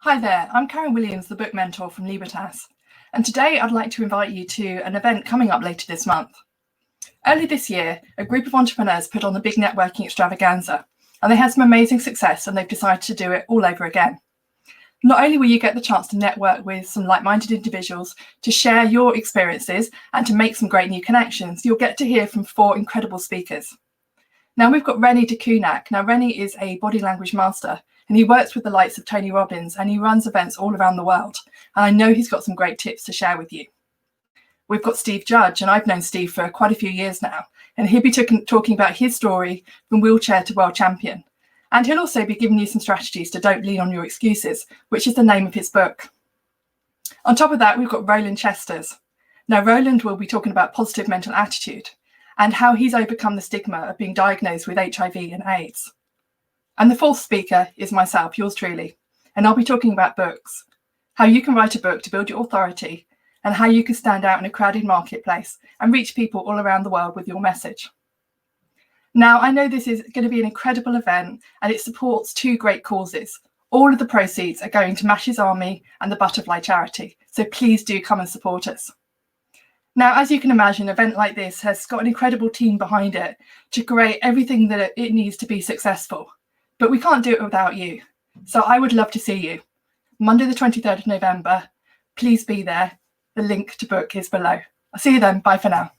Hi there, I'm Karen Williams, the book mentor from Libertas, and today I'd like to invite you to an event coming up later this month. Early this year, a group of entrepreneurs put on the Big Networking Extravaganza, and they had some amazing success, and they've decided to do it all over again. Not only will you get the chance to network with some like-minded individuals, to share your experiences and to make some great new connections, you'll get to hear from 4 incredible speakers. Now we've got René Deceuninck. Now René is a body language master, and he works with the likes of Tony Robbins, and he runs events all around the world. And I know he's got some great tips to share with you. We've got Steve Judge, and I've known Steve for quite a few years now, and he'll be talking about his story from wheelchair to world champion. And he'll also be giving you some strategies to don't lean on your excuses, which is the name of his book. On top of that, we've got Roland Chesters. Now, Roland will be talking about positive mental attitude and how he's overcome the stigma of being diagnosed with HIV and AIDS. And the 4th speaker is myself, yours truly, and I'll be talking about books, how you can write a book to build your authority, and how you can stand out in a crowded marketplace and reach people all around the world with your message. Now, I know this is going to be an incredible event, and it supports 2 great causes. All of the proceeds are going to Mash's Army and the Butterfly Charity, so please do come and support us. Now, as you can imagine, an event like this has got an incredible team behind it to create everything that it needs to be successful. But we can't do it without you. So I would love to see you. Monday the 23rd of November, please be there. The link to book is below. I'll see you then. Bye for now.